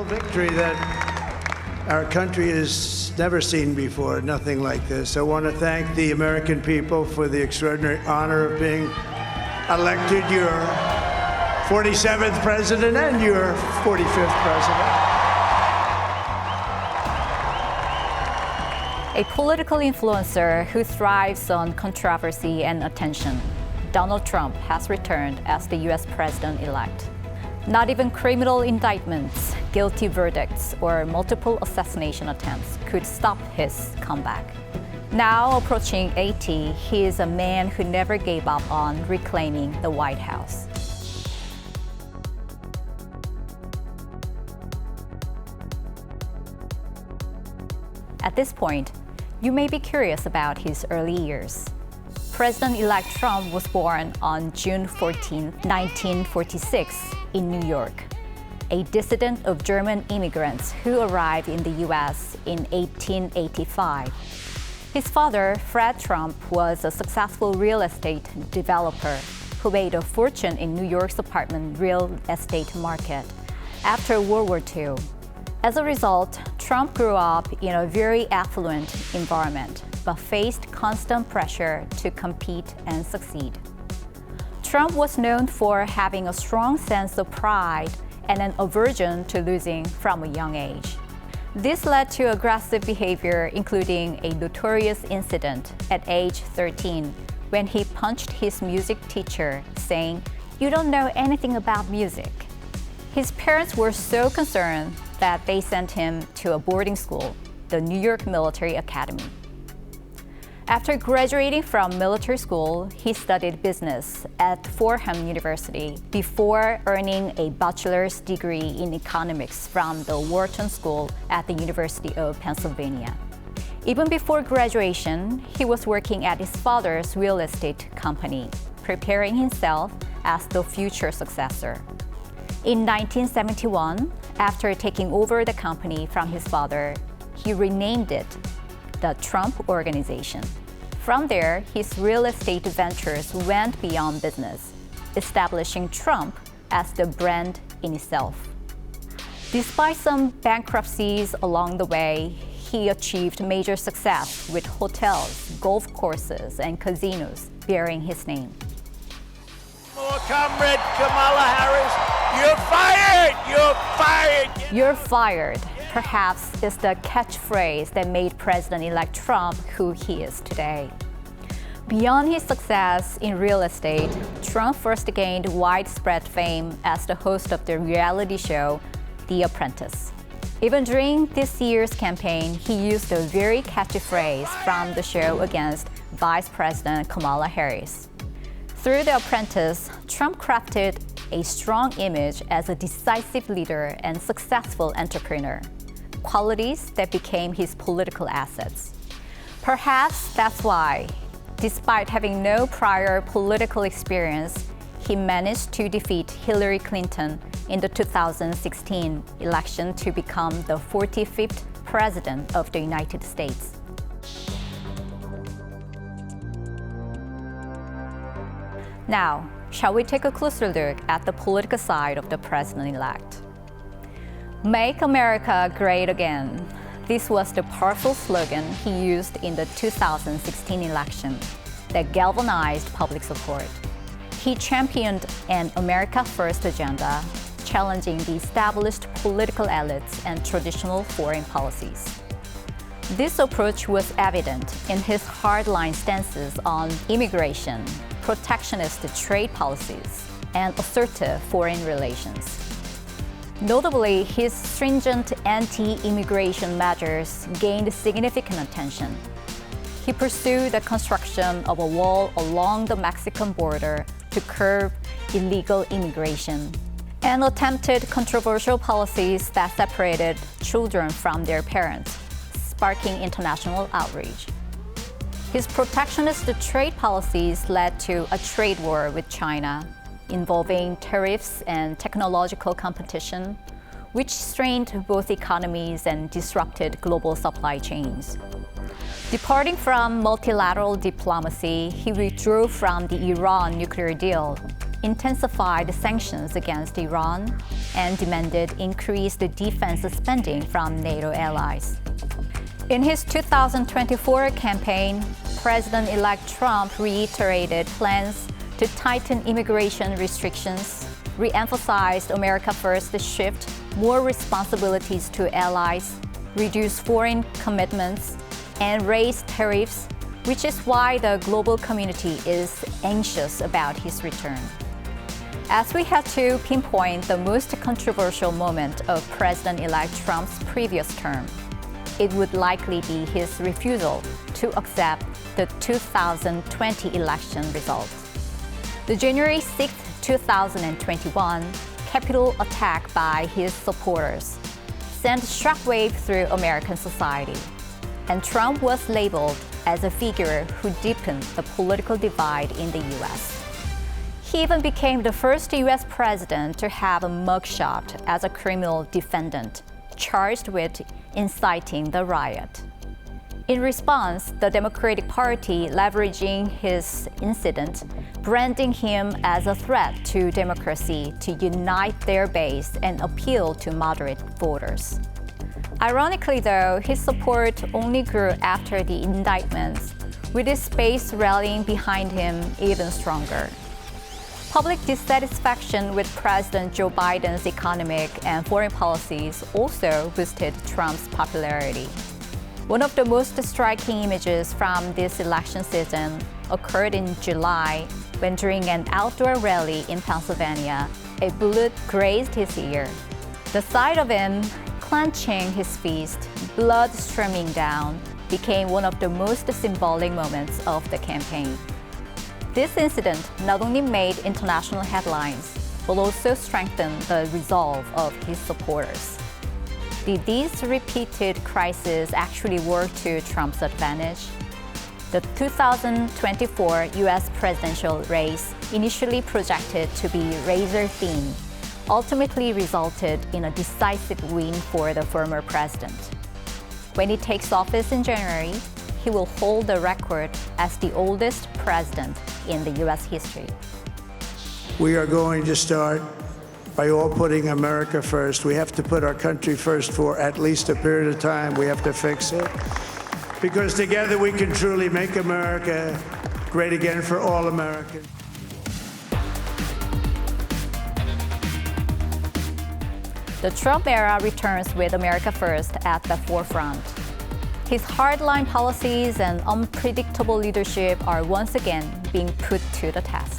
real victory that our country has never seen before, nothing like this. I want to thank the American people for the extraordinary honor of being elected your 47th president and your 45th president. A political influencer who thrives on controversy and attention, Donald Trump has returned as the U.S. president-elect. Not even criminal indictments, guilty verdicts, or multiple assassination attempts could stop his comeback. Now approaching 80, he is a man who never gave up on reclaiming the White House. At this point, you may be curious about his early years. President-elect Trump was born on June 14, 1946, in New York, a descendant of German immigrants who arrived in the U.S. in 1885. His father, Fred Trump, was a successful real estate developer who made a fortune in New York's apartment real estate market after World War II. As a result, Trump grew up in a very affluent environment, but faced constant pressure to compete and succeed. Trump was known for having a strong sense of pride and an aversion to losing from a young age. This led to aggressive behavior, including a notorious incident at age 13 when he punched his music teacher, saying, "You don't know anything about music." His parents were so concerned that they sent him to a boarding school, the New York Military Academy. After graduating from military school, he studied business at Fordham University before earning a bachelor's degree in economics from the Wharton School at the University of Pennsylvania. Even before graduation, he was working at his father's real estate company, preparing himself as the future successor. In 1971, after taking over the company from his father, he renamed it the Trump Organization. From there, his real estate ventures went beyond business, establishing Trump as the brand in itself. Despite some bankruptcies along the way, he achieved major success with hotels, golf courses, and casinos bearing his name. More comrade Kamala Harris, you're fired! You're fired! "You're fired," perhaps is the catchphrase that made President-elect Trump who he is today. Beyond his success in real estate, Trump first gained widespread fame as the host of the reality show, The Apprentice. Even during this year's campaign, he used a very catchy phrase from the show against Vice President Kamala Harris. Through The Apprentice, Trump crafted a strong image as a decisive leader and successful entrepreneur, qualities that became his political assets. Perhaps that's why, despite having no prior political experience, he managed to defeat Hillary Clinton in the 2016 election to become the 45th President of the United States. Now, shall we take a closer look at the political side of the president-elect? "Make America Great Again." This was the powerful slogan he used in the 2016 election that galvanized public support. He championed an America First agenda, challenging the established political elites and traditional foreign policies. This approach was evident in his hardline stances on immigration, protectionist trade policies, and assertive foreign relations. Notably, his stringent anti-immigration measures gained significant attention. He pursued the construction of a wall along the Mexican border to curb illegal immigration, and attempted controversial policies that separated children from their parents, sparking international outrage. His protectionist trade policies led to a trade war with China, involving tariffs and technological competition, which strained both economies and disrupted global supply chains. Departing from multilateral diplomacy, he withdrew from the Iran nuclear deal, intensified sanctions against Iran and demanded increased defense spending from NATO allies. In his 2024 campaign, President-elect Trump reiterated plans to tighten immigration restrictions, re-emphasized America First shift more responsibilities to allies, reduce foreign commitments, and raise tariffs, which is why the global community is anxious about his return. As we had to pinpoint the most controversial moment of President-elect Trump's previous term, it would likely be his refusal to accept the 2020 election results. The January 6, 2021 Capitol attack by his supporters sent shockwave through American society, and Trump was labeled as a figure who deepened the political divide in the U.S. He even became the first U.S. president to have a mugshot as a criminal defendant, charged with inciting the riot. In response, the Democratic Party, leveraging his incident, branding him as a threat to democracy to unite their base and appeal to moderate voters. Ironically, though, his support only grew after the indictments, with his base rallying behind him even stronger. Public dissatisfaction with President Joe Biden's economic and foreign policies also boosted Trump's popularity. One of the most striking images from this election season occurred in July when, during an outdoor rally in Pennsylvania, a bullet grazed his ear. The sight of him clenching his fist, blood streaming down, became one of the most symbolic moments of the campaign. This incident not only made international headlines, but also strengthened the resolve of his supporters. Did these repeated crises actually work to Trump's advantage? The 2024 U.S. presidential race, initially projected to be razor-thin, ultimately resulted in a decisive win for the former president. When he takes office in January, he will hold the record as the oldest president in the U.S. history. We are going to start by all putting America first. We have to put our country first for at least a period of time. We have to fix it. Because together we can truly make America great again for all Americans. The Trump era returns with America First at the forefront. His hardline policies and unpredictable leadership are once again being put to the test.